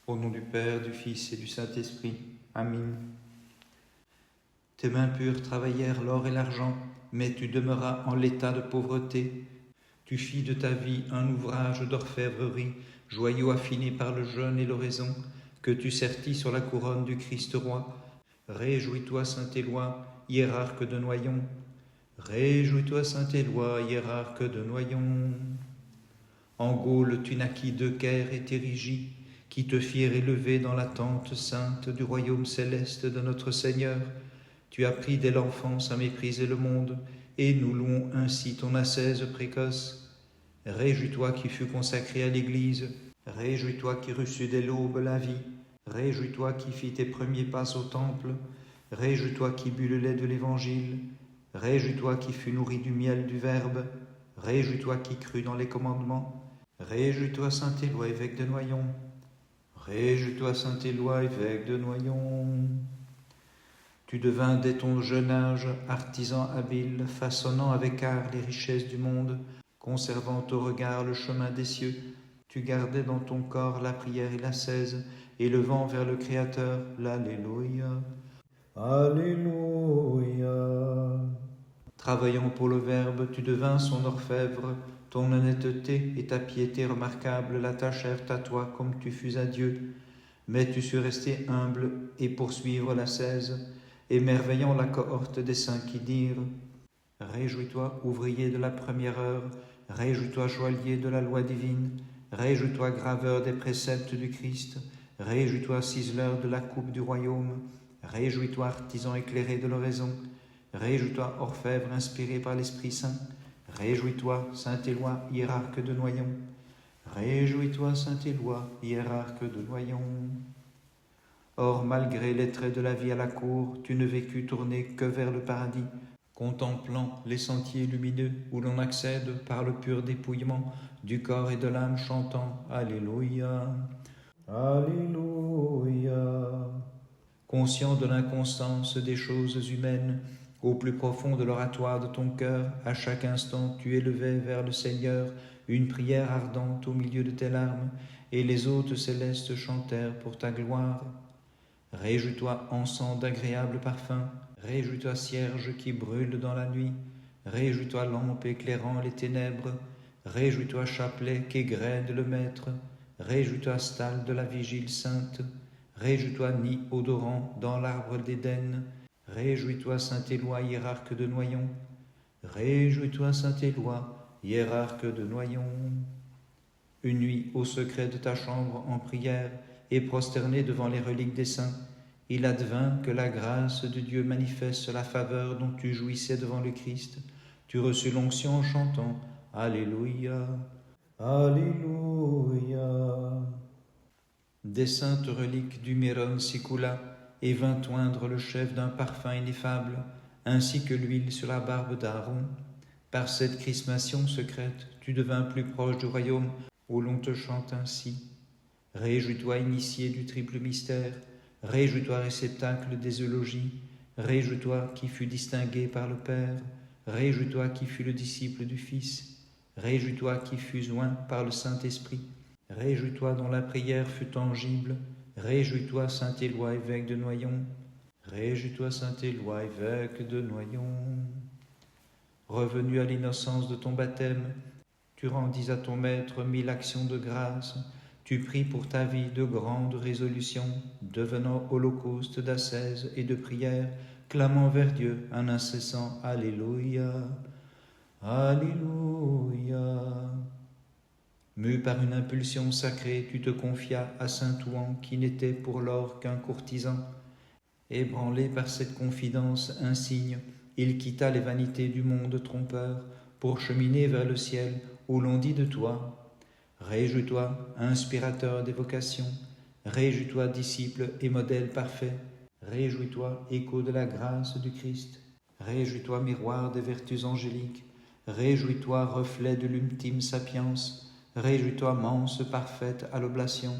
Au nom du Père, du Fils et du Saint-Esprit. Amen. Tes mains pures travaillèrent l'or et l'argent, mais tu demeuras en l'état de pauvreté. Tu fis de ta vie un ouvrage d'orfèvrerie, joyau affiné par le jeûne et l'oraison, que tu sertis sur la couronne du Christ roi. Réjouis-toi, Saint-Éloi, hiérarque de Noyon. Réjouis-toi, Saint-Éloi, hiérarque de Noyon. En Gaule, tu naquis d'Eucher et Thérigie, qui te firent élever dans la tente sainte du royaume céleste de notre Seigneur. Tu appris dès l'enfance à mépriser le monde, et nous louons ainsi ton ascèse précoce. Réjouis-toi qui fut consacré à l'Église, réjouis-toi qui reçut dès l'aube la vie, réjouis-toi qui fis tes premiers pas au temple, réjouis-toi qui bus le lait de l'Évangile, réjouis-toi qui fus nourri du miel du Verbe, réjouis-toi qui crus dans les commandements, réjouis-toi, Saint-Éloi, évêque de Noyon. Réjouis-toi, Saint-Éloi, évêque de Noyon. Tu devins dès ton jeune âge artisan habile, façonnant avec art les richesses du monde, conservant au regard le chemin des cieux. Tu gardais dans ton corps la prière et l'ascèse, élevant vers le Créateur l'Alléluia. Alléluia. Travaillant pour le Verbe, tu devins son orfèvre. Ton honnêteté et ta piété remarquable l'attachèrent à toi comme tu fus à Dieu. Mais tu sus rester humble et poursuivre l'ascèse, émerveillant la cohorte des saints qui dirent « Réjouis-toi, ouvrier de la première heure, réjouis-toi, joaillier de la loi divine, réjouis-toi, graveur des préceptes du Christ, réjouis-toi, ciseleur de la coupe du royaume, réjouis-toi, artisan éclairé de l'oraison, réjouis-toi, orfèvre inspiré par l'Esprit Saint, réjouis-toi, Saint-Éloi, hiérarque de Noyon, réjouis-toi, Saint-Éloi, hiérarque de Noyon. » Or, malgré les traits de la vie à la cour, tu ne vécus tourné que vers le paradis, contemplant les sentiers lumineux où l'on accède par le pur dépouillement du corps et de l'âme, chantant Alléluia, Alléluia. Conscient de l'inconstance des choses humaines, au plus profond de l'oratoire de ton cœur, à chaque instant tu élevais vers le Seigneur une prière ardente au milieu de tes larmes, et les hôtes célestes chantèrent pour ta gloire. Réjouis-toi, encens d'agréable parfum, réjouis-toi, cierge qui brûle dans la nuit, réjouis-toi, lampe éclairant les ténèbres, réjouis-toi, chapelet qu'égrède le Maître, réjouis-toi, stalle de la vigile sainte, réjouis-toi, nid odorant dans l'arbre d'Éden, réjouis-toi, Saint-Éloi, hiérarque de Noyon, réjouis-toi, Saint-Éloi, hiérarque de Noyon. Une nuit, au secret de ta chambre en prière, et prosterné devant les reliques des saints, il advint que la grâce de Dieu manifeste la faveur dont tu jouissais devant le Christ. Tu reçus l'onction en chantant Alléluia, Alléluia. Des saintes reliques du Méron s'écoula et vint oindre le chef d'un parfum ineffable, ainsi que l'huile sur la barbe d'Aaron. Par cette chrismation secrète, tu devins plus proche du royaume où l'on te chante ainsi. Réjouis-toi, initié du triple mystère, réjouis-toi, réceptacle des eulogies, réjouis-toi qui fut distingué par le Père, réjouis-toi qui fut le disciple du Fils, réjouis-toi qui fus oint par le Saint-Esprit, réjouis-toi dont la prière fut tangible, réjouis-toi, Saint-Éloi, évêque de Noyon, réjouis-toi, Saint-Éloi, évêque de Noyon. Revenu à l'innocence de ton baptême, tu rendis à ton Maître 1000 actions de grâce, tu pris pour ta vie de grandes résolutions, devenant holocauste d'ascèse et de prière, clamant vers Dieu un incessant Alléluia, Alléluia. Mu par une impulsion sacrée, tu te confias à saint Ouen qui n'était pour lors qu'un courtisan. Ébranlé par cette confidence insigne, il quitta les vanités du monde trompeur pour cheminer vers le ciel où l'on dit de toi Réjouis-toi, inspirateur des vocations, réjouis-toi, disciple et modèle parfait, réjouis-toi, écho de la grâce du Christ, réjouis-toi, miroir des vertus angéliques, réjouis-toi, reflet de l'ultime sapience, réjouis-toi, manse parfaite à l'oblation,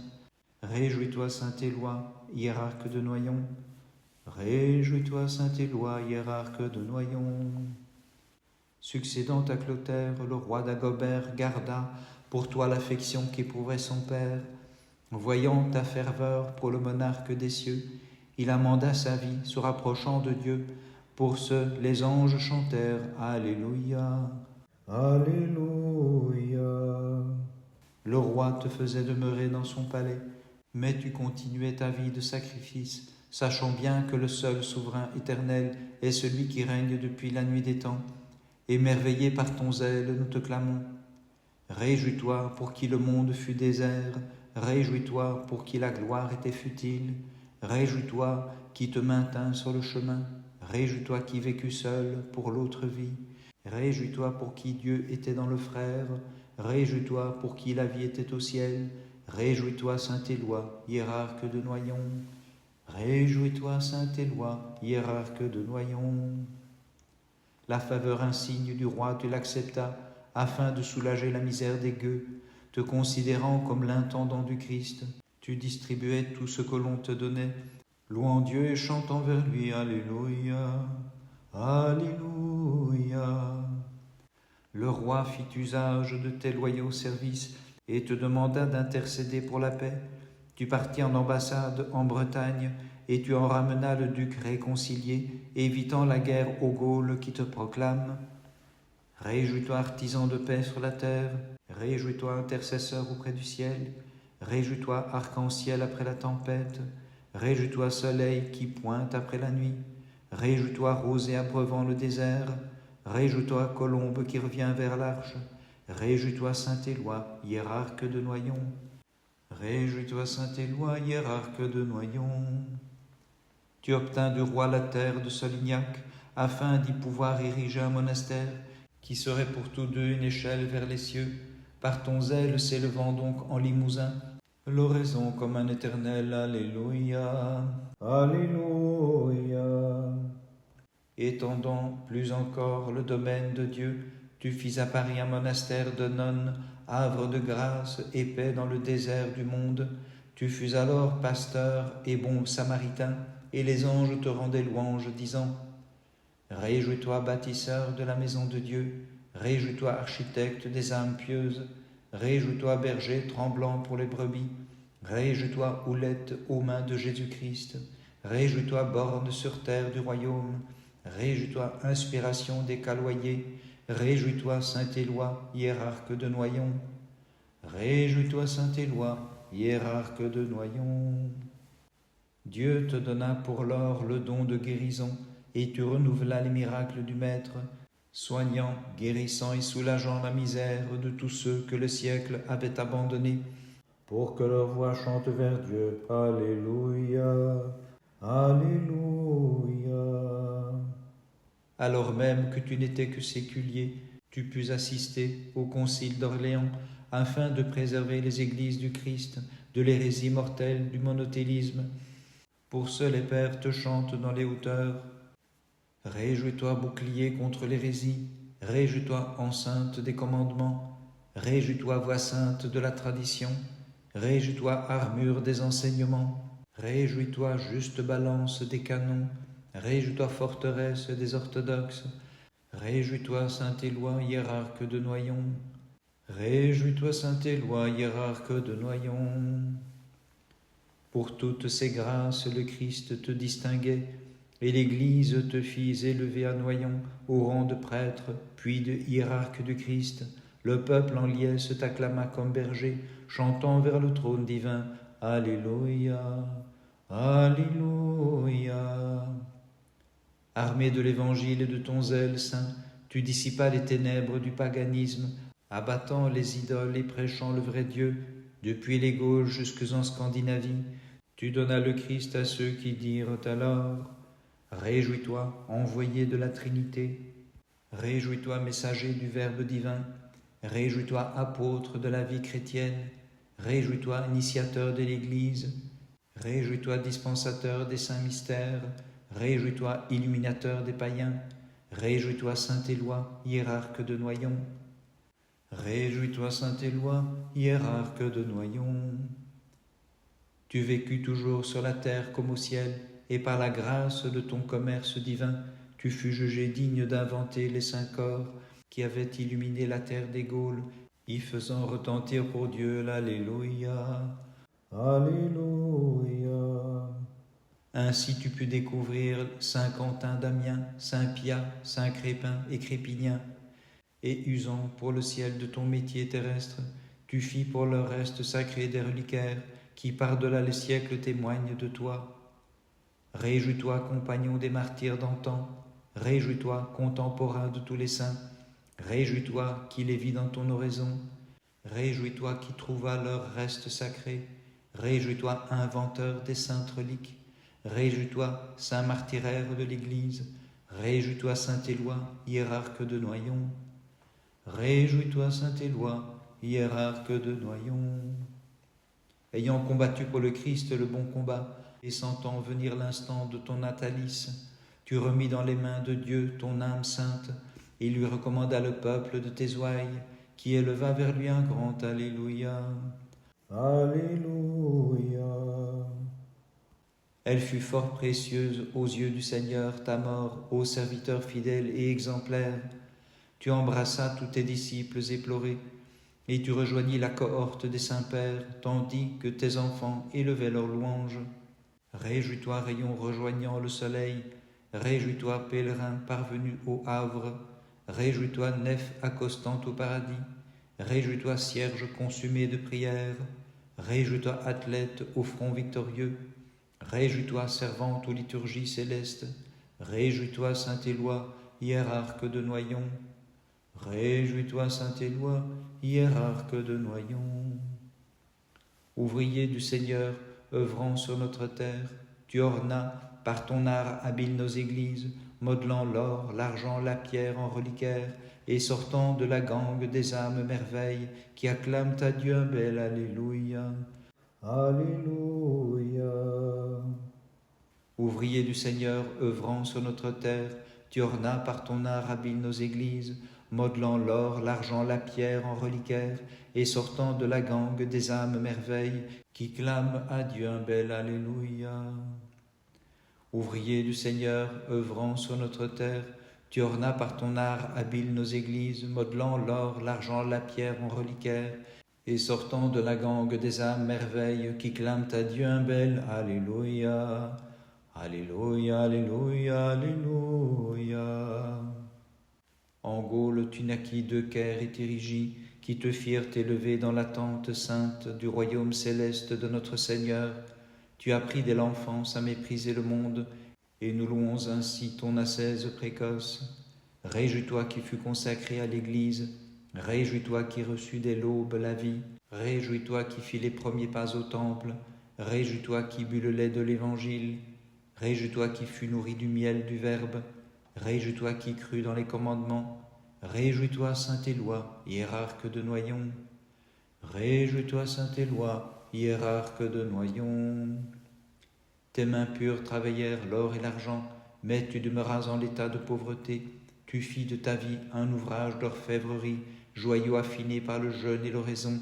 réjouis-toi, Saint-Éloi, hiérarque de Noyon, réjouis-toi, Saint-Éloi, hiérarque de Noyon. Succédant à Clotaire, le roi d'Agobert garda pour toi l'affection qu'éprouvait son père. Voyant ta ferveur pour le monarque des cieux, il amenda sa vie, se rapprochant de Dieu. Pour ce, les anges chantèrent Alléluia. Alléluia. Le roi te faisait demeurer dans son palais, mais tu continuais ta vie de sacrifice, sachant bien que le seul souverain éternel est celui qui règne depuis la nuit des temps. Émerveillé par ton zèle, nous te clamons. Réjouis-toi pour qui le monde fut désert, réjouis-toi pour qui la gloire était futile, réjouis-toi qui te maintint sur le chemin, réjouis-toi qui vécut seul pour l'autre vie, réjouis-toi pour qui Dieu était dans le frère, réjouis-toi pour qui la vie était au ciel, réjouis-toi Saint-Éloi, hiérarque de Noyon, réjouis-toi Saint-Éloi, hiérarque de Noyon. La faveur insigne du roi tu l'acceptas, afin de soulager la misère des gueux, te considérant comme l'intendant du Christ, tu distribuais tout ce que l'on te donnait, louant Dieu et chantant vers lui, Alléluia, Alléluia. Le roi fit usage de tes loyaux services et te demanda d'intercéder pour la paix. Tu partis en ambassade en Bretagne et tu en ramenas le duc réconcilié, évitant la guerre aux Gaules qui te proclament. Réjouis-toi, artisan de paix sur la terre, réjouis-toi, intercesseur auprès du ciel, réjouis-toi, arc-en-ciel après la tempête, réjouis-toi, soleil qui pointe après la nuit, réjouis-toi, rosée abreuvant le désert, réjouis-toi, colombe qui revient vers l'arche, réjouis-toi, Saint-Éloi, hiérarque de Noyon, réjouis-toi, Saint-Éloi, hiérarque de Noyon. Tu obtins du roi la terre de Solignac, afin d'y pouvoir ériger un monastère, qui serait pour tous deux une échelle vers les cieux, par ton zèle s'élevant donc en Limousin, l'oraison comme un éternel Alléluia, Alléluia. Étendant plus encore le domaine de Dieu, tu fis à Paris un monastère de nonnes, havre de grâce et paix dans le désert du monde. Tu fus alors pasteur et bon samaritain, et les anges te rendaient louange, disant: Réjouis-toi, bâtisseur de la maison de Dieu, réjouis-toi, architecte des âmes pieuses, réjouis-toi, berger tremblant pour les brebis, réjouis-toi, houlette aux mains de Jésus-Christ, réjouis-toi, borne sur terre du royaume, réjouis-toi, inspiration des caloyers, réjouis-toi, Saint-Éloi, hiérarque de Noyon, réjouis-toi, Saint-Éloi, hiérarque de Noyon. Dieu te donna pour l'or le don de guérison, et tu renouvelas les miracles du Maître, soignant, guérissant et soulageant la misère de tous ceux que le siècle avait abandonnés, pour que leur voix chante vers Dieu. Alléluia, Alléluia. Alors même que tu n'étais que séculier, tu pus assister au concile d'Orléans, afin de préserver les églises du Christ de l'hérésie mortelle du monothélisme. Pour ce, les pères te chantent dans les hauteurs. Réjouis-toi, bouclier contre l'hérésie, réjouis-toi, enceinte des commandements, réjouis-toi, voix sainte de la tradition, réjouis-toi, armure des enseignements, réjouis-toi, juste balance des canons, réjouis-toi, forteresse des orthodoxes, réjouis-toi, Saint-Éloi, hiérarque de Noyon, réjouis-toi, Saint-Éloi, hiérarque de Noyon. Pour toutes ces grâces, le Christ te distinguait, et l'Église te fit élever à Noyon au rang de prêtre, puis de hiérarque du Christ. Le peuple en liesse t'acclama comme berger, chantant vers le trône divin. Alléluia, Alléluia. Armé de l'Évangile et de ton zèle saint, tu dissipas les ténèbres du paganisme, abattant les idoles et prêchant le vrai Dieu, depuis les Gaules jusques en Scandinavie. Tu donnas le Christ à ceux qui dirent alors: Réjouis-toi, envoyé de la Trinité. Réjouis-toi, messager du Verbe divin. Réjouis-toi, apôtre de la vie chrétienne. Réjouis-toi, initiateur de l'Église. Réjouis-toi, dispensateur des saints mystères. Réjouis-toi, illuminateur des païens. Réjouis-toi, Saint-Éloi, hiérarque de Noyon. Réjouis-toi, Saint-Éloi, hiérarque de Noyon. Tu vécus toujours sur la terre comme au ciel, et par la grâce de ton commerce divin, tu fus jugé digne d'inventer les saints corps qui avaient illuminé la terre des Gaules, y faisant retentir pour Dieu l'Alléluia, Alléluia. Ainsi tu pus découvrir Saint Quentin d'Amiens, Saint Pia, Saint Crépin et Crépinien, et usant pour le ciel de ton métier terrestre, tu fis pour le reste sacré des reliquaires qui par-delà les siècles témoignent de toi. Réjouis-toi, compagnon des martyrs d'antan, réjouis-toi, contemporain de tous les saints, réjouis-toi qui les vis dans ton oraison, réjouis-toi qui trouva leur reste sacré, réjouis-toi, inventeur des saintes reliques, réjouis-toi, saint martyraire de l'Église, réjouis-toi, saint Éloi, hiérarque de Noyon, réjouis-toi, saint Éloi, hiérarque de Noyon. Ayant combattu pour le Christ le bon combat, et sentant venir l'instant de ton natalice, tu remis dans les mains de Dieu ton âme sainte, et lui recommanda le peuple de tes ouailles, qui éleva vers lui un grand Alléluia. Alléluia. Elle fut fort précieuse aux yeux du Seigneur, ta mort, ô serviteur fidèle et exemplaire. Tu embrassas tous tes disciples éplorés, et tu rejoignis la cohorte des saints-pères, tandis que tes enfants élevaient leurs louanges. Réjouis-toi, rayon rejoignant le soleil, réjouis-toi, pèlerin parvenu au Havre, réjouis-toi, nef accostant au paradis, réjouis-toi, cierge consumé de prières, réjouis-toi, athlète au front victorieux, réjouis-toi, servante aux liturgies célestes, réjouis-toi, saint Éloi, hiérarque de Noyon, réjouis-toi, saint Éloi, hiérarque de Noyon. Ouvrier du Seigneur, œuvrant sur notre terre, tu ornas par ton art habile nos églises, modelant l'or, l'argent, la pierre en reliquaire, et sortant de la gangue des âmes merveilles qui acclament à Dieu un bel Alléluia. Alléluia. Ouvrier du Seigneur, œuvrant sur notre terre, tu ornas par ton art habile nos églises, modelant l'or, l'argent, la pierre en reliquaire, et sortant de la gangue des âmes merveilles qui clament à Dieu un bel Alléluia. Ouvrier du Seigneur, œuvrant sur notre terre, tu ornas par ton art habile nos églises, modelant l'or, l'argent, la pierre en reliquaire, et sortant de la gangue des âmes merveilles qui clament à Dieu un bel Alléluia. Alléluia, Alléluia, Alléluia. En Gaule, tu naquis de Caire et Térigie, qui te firent élever dans la tente sainte du royaume céleste de notre Seigneur. Tu appris dès l'enfance à mépriser le monde, et nous louons ainsi ton ascèse précoce. Réjouis-toi qui fut consacré à l'Église, réjouis-toi qui reçut dès l'aube la vie, réjouis-toi qui fit les premiers pas au temple, réjouis-toi qui but le lait de l'Évangile, réjouis-toi qui fut nourri du miel du Verbe, réjouis-toi qui crut dans les commandements, réjouis-toi, saint Éloi, hiérarque de Noyon, réjouis-toi, saint Éloi, hiérarque de Noyon. Tes mains pures travaillèrent l'or et l'argent, mais tu demeuras en l'état de pauvreté. Tu fis de ta vie un ouvrage d'orfèvrerie, joyau affiné par le jeûne et l'oraison,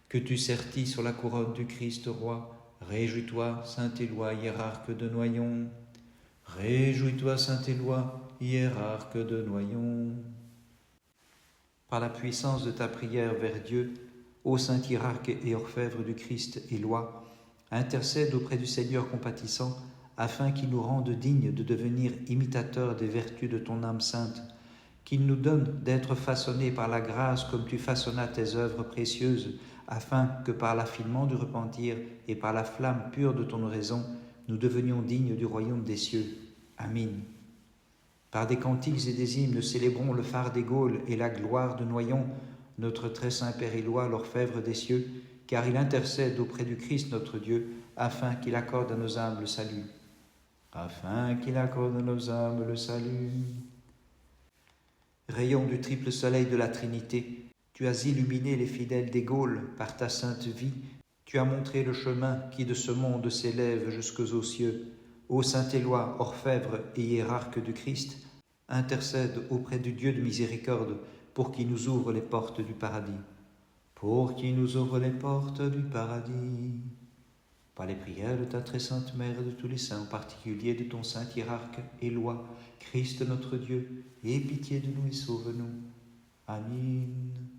que tu sertis sur la couronne du Christ roi. Réjouis-toi, saint Éloi, hiérarque de Noyon. Réjouis-toi, saint Éloi, hiérarque de Noyon. Par la puissance de ta prière vers Dieu, ô saint hiérarque et orfèvre du Christ Éloi, intercède auprès du Seigneur compatissant, afin qu'il nous rende dignes de devenir imitateurs des vertus de ton âme sainte, qu'il nous donne d'être façonnés par la grâce comme tu façonnas tes œuvres précieuses, afin que par l'affinement du repentir et par la flamme pure de ton oraison, nous devenions dignes du royaume des cieux. Amen. Par des cantiques et des hymnes, célébrons le phare des Gaules et la gloire de Noyon, notre très saint Père Éloi, l'orfèvre des cieux, car il intercède auprès du Christ notre Dieu, afin qu'il accorde à nos âmes le salut. Afin qu'il accorde à nos âmes le salut. Rayon du triple soleil de la Trinité, tu as illuminé les fidèles des Gaules par ta sainte vie, tu as montré le chemin qui de ce monde s'élève jusqu'aux cieux. Ô saint Éloi, orfèvre et hiérarque du Christ, intercède auprès du Dieu de miséricorde pour qu'il nous ouvre les portes du paradis. Pour qu'il nous ouvre les portes du paradis. Par les prières de ta très sainte Mère et de tous les saints, en particulier de ton saint hiérarque Éloi, Christ notre Dieu, aie pitié de nous et sauve-nous. Amen.